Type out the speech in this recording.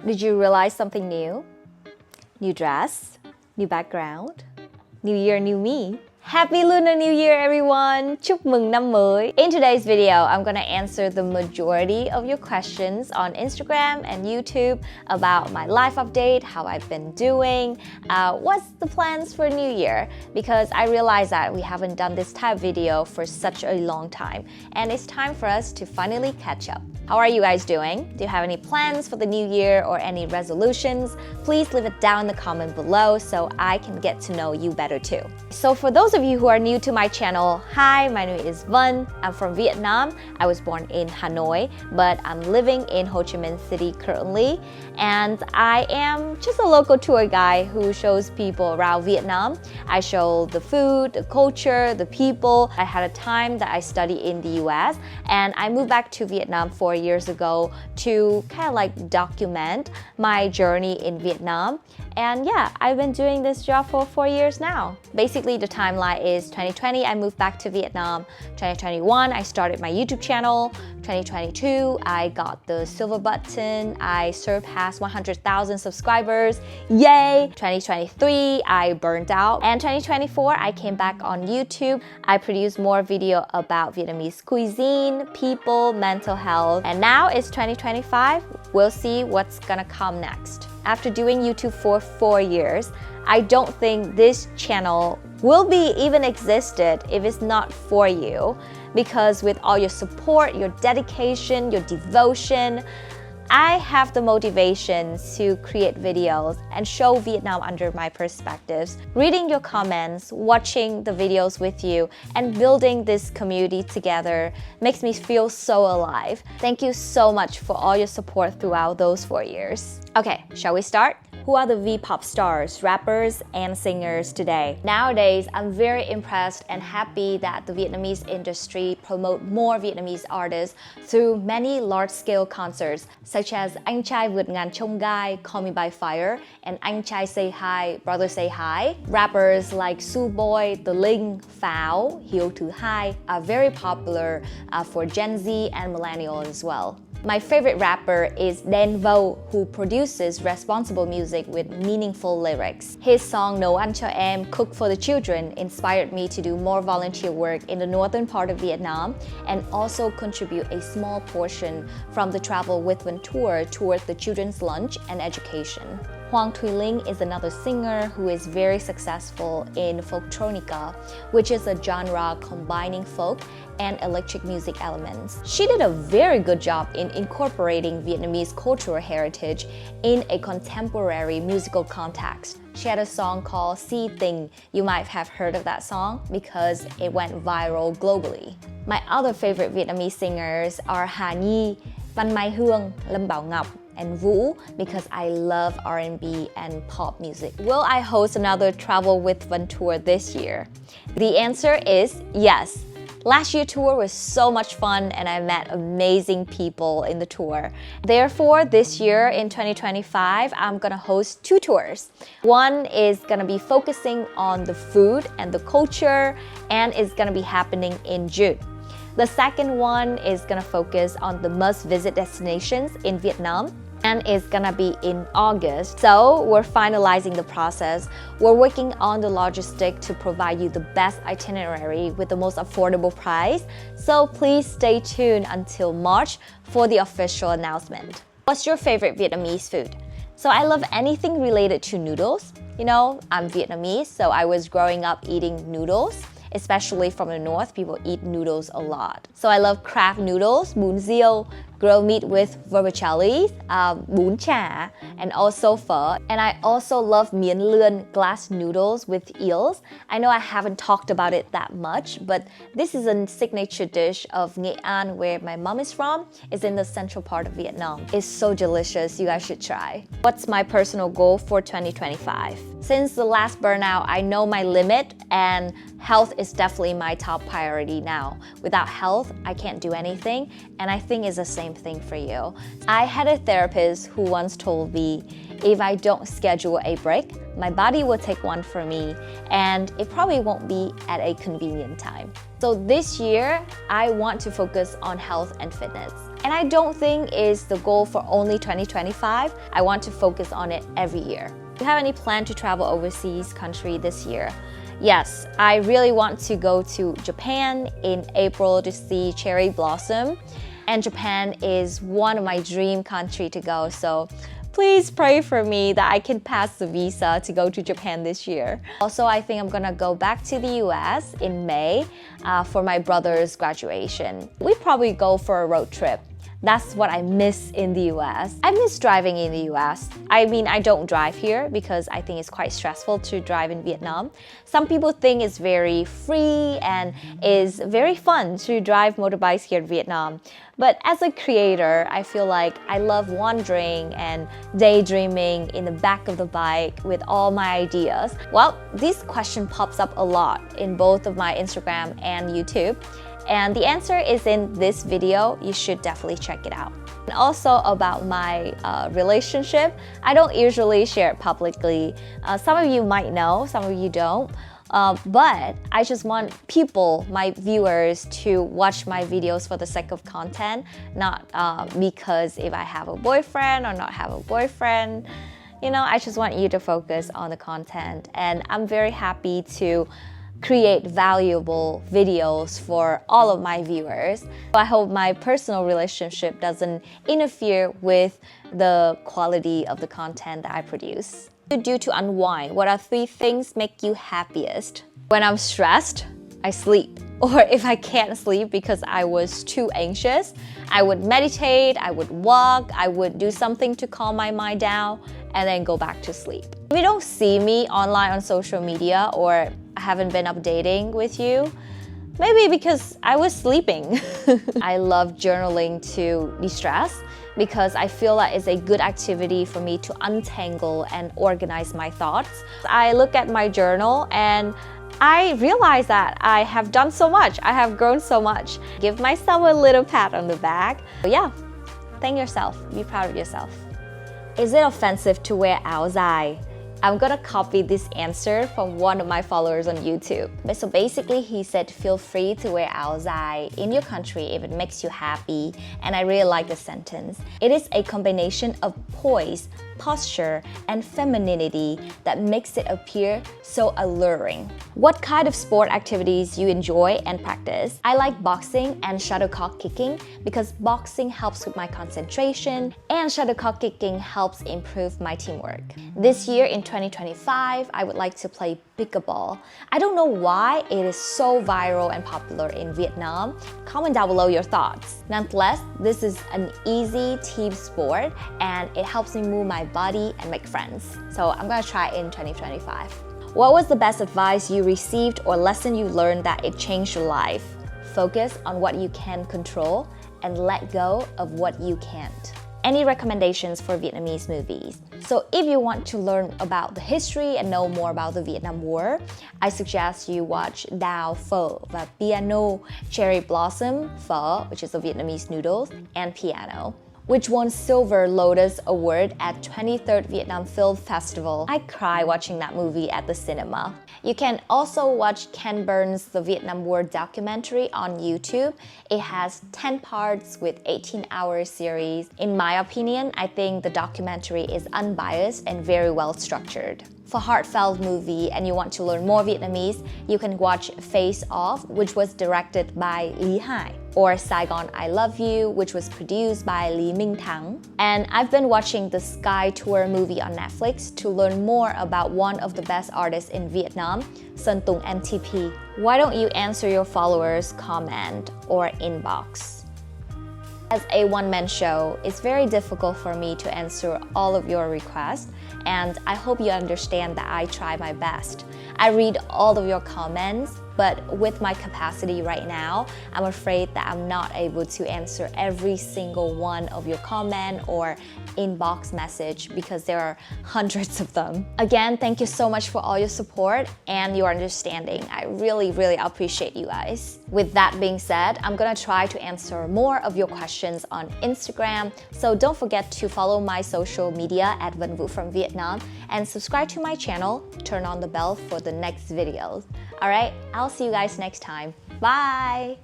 Did you realize something new? New dress, new background, new year, new me. Happy Lunar New Year, everyone! Chúc mừng năm mới! In today's video, I'm gonna answer the majority of your questions on Instagram and YouTube about my life update, how I've been doing, what's the plans for New Year, because I realize that we haven't done this type of video for such a long time, and it's time for us to finally catch up. How are you guys doing? Do you have any plans for the new year or any resolutions? Please leave it down in the comment below so I can get to know you better too. So for those of you who are new to my channel, hi, my name is Vân. I'm from Vietnam. I was born in Hanoi, but I'm living in Ho Chi Minh City currently. And I am just a local tour guide who shows people around Vietnam. I show the food, the culture, the people. I had a time that I studied in the US and I moved back to Vietnam 4 years ago to kind of like document my journey in Vietnam. And yeah, I've been doing this job for 4 years now. Basically, the timeline is 2020, I moved back to Vietnam. 2021, I started my YouTube channel. 2022, I got the silver button. I surpassed 100,000 subscribers. Yay! 2023, I burned out. And 2024, I came back on YouTube. I produced more video about Vietnamese cuisine, people, mental health. And now it's 2025. We'll see what's gonna come next. After doing YouTube for 4 years, I don't think this channel will be even existed if it's not for you, because with all your support, your dedication, your devotion, I have the motivation to create videos and show Vietnam under my perspectives. Reading your comments, watching the videos with you, and building this community together makes me feel so alive. Thank you so much for all your support throughout those 4 years. Okay, shall we start? Who are the V-pop stars, rappers, and singers today? Nowadays, I'm very impressed and happy that the Vietnamese industry promote more Vietnamese artists through many large-scale concerts, such as Anh Trai Vượt Ngàn Chông Gai, Call Me By Fire, and Anh Trai Say Hi, Brother Say Hi. Rappers like Su Boy, The Linh, Pháo, Hiếu Thứ Hai are very popular for Gen Z and millennials as well. My favorite rapper is Đen Vâu, who produces responsible music with meaningful lyrics. His song Nấu Ăn Cho Em, Cook for the Children inspired me to do more volunteer work in the northern part of Vietnam and also contribute a small portion from the Travel with Vân tour towards the children's lunch and education. Hoàng Thùy Linh is another singer who is very successful in folktronica, which is a genre combining folk and electric music elements. She did a very good job in incorporating Vietnamese cultural heritage in a contemporary musical context. She had a song called Si Tình. You might have heard of that song because it went viral globally. My other favorite Vietnamese singers are Hà Nhi, Văn Mai Hương, Lâm Bảo Ngọc, and Vũ, because I love R&B and pop music. Will I host another Travel with Vân tour this year? The answer is yes. Last year's tour was so much fun and I met amazing people in the tour. Therefore, this year in 2025, I'm gonna host 2 tours. One is gonna be focusing on the food and the culture and is gonna be happening in June. The second one is gonna focus on the must-visit destinations in Vietnam and is gonna be in August. So we're finalizing the process. We're working on the logistic to provide you the best itinerary with the most affordable price. So please stay tuned until March for the official announcement. What's your favorite Vietnamese food? So I love anything related to noodles. You know, I'm Vietnamese, so I was growing up eating noodles. Especially from the north, people eat noodles a lot. So I love crab noodles, bún riêu, grilled meat with vermicelli, bún chả, and also pho. And I also love miến lươn, glass noodles with eels. I know I haven't talked about it that much, but this is a signature dish of Nghệ An, where my mom is from. It's in the central part of Vietnam. It's so delicious, you guys should try. What's my personal goal for 2025? Since the last burnout, I know my limit, and health is definitely my top priority now. Without health, I can't do anything, and I think it's the same thing for you. I had a therapist who once told me, if I don't schedule a break, my body will take one for me, and it probably won't be at a convenient time. So this year, I want to focus on health and fitness. And I don't think it's the goal for only 2025. I want to focus on it every year. Do you have any plan to travel overseas country this year? Yes, I really want to go to Japan in April to see cherry blossom. And Japan is one of my dream country to go, so please pray for me that I can pass the visa to go to Japan this year. Also, I think I'm gonna go back to the US in May for my brother's graduation. We probably go for a road trip. That's what I miss in the US. I miss driving in the US. I mean, I don't drive here because I think it's quite stressful to drive in Vietnam. Some people think it's very free and is very fun to drive motorbikes here in Vietnam. But as a creator, I feel like I love wandering and daydreaming in the back of the bike with all my ideas. Well, this question pops up a lot in both of my Instagram and YouTube. And the answer is in this video. You should definitely check it out. And also about my relationship, I don't usually share it publicly. Some of you might know, some of you don't. But I just want people, my viewers, to watch my videos for the sake of content, not because if I have a boyfriend or not have a boyfriend. You know, I just want you to focus on the content. And I'm very happy to create valuable videos for all of my viewers. I hope my personal relationship doesn't interfere with the quality of the content that I produce. What do you do to unwind? What are 3 things make you happiest? When I'm stressed, I sleep. Or if I can't sleep because I was too anxious, I would meditate, I would walk, I would do something to calm my mind down, and then go back to sleep. If you don't see me online on social media or I haven't been updating with you, maybe because I was sleeping. I love journaling to de-stress because I feel that it's a good activity for me to untangle and organize my thoughts. I look at my journal and I realize that I have done so much. I have grown so much. Give myself a little pat on the back. Yeah, thank yourself. Be proud of yourself. Is it offensive to wear áo dài? I'm gonna copy this answer from one of my followers on YouTube. So basically he said, feel free to wear áo dài in your country if it makes you happy. And I really like the sentence. It is a combination of poise, posture, and femininity that makes it appear so alluring. What kind of sport activities you enjoy and practice? I like boxing and shuttlecock kicking because boxing helps with my concentration and shuttlecock kicking helps improve my teamwork. This year in 2025, I would like to play pickleball. I don't know why it is so viral and popular in Vietnam. Comment down below your thoughts. Nonetheless, this is an easy team sport and it helps me move my body and make friends. So I'm gonna try it in 2025. What was the best advice you received or lesson you learned that it changed your life? Focus on what you can control and let go of what you can't. Any recommendations for Vietnamese movies? So if you want to learn about the history and know more about the Vietnam War, I suggest you watch Đào Phở và Piano, Cherry Blossom Phở, which is a Vietnamese noodles, and Piano, which won Silver Lotus Award at 23rd Vietnam Film Festival. I cry watching that movie at the cinema. You can also watch Ken Burns' The Vietnam War documentary on YouTube. It has 10 parts with 18-hour series. In my opinion, I think the documentary is unbiased and very well structured. For heartfelt movie and you want to learn more Vietnamese, you can watch Face Off, which was directed by Lý Hải, or Saigon I Love You, which was produced by Lý Minh Thắng. And I've been watching the Sky Tour movie on Netflix to learn more about one of the best artists in Vietnam, Sơn Tùng MTP. Why don't you answer your followers' comment or inbox? As a one-man show, it's very difficult for me to answer all of your requests, and I hope you understand that I try my best. I read all of your comments, but with my capacity right now, I'm afraid that I'm not able to answer every single one of your comment or inbox message because there are hundreds of them. Again, thank you so much for all your support and your understanding. I really appreciate you guys. With that being said, I'm gonna try to answer more of your questions on Instagram, so don't forget to follow my social media at Vân Vũ from Vietnam and subscribe to my channel, turn on the bell for the next videos. Alright, I'll see you guys next time. Bye!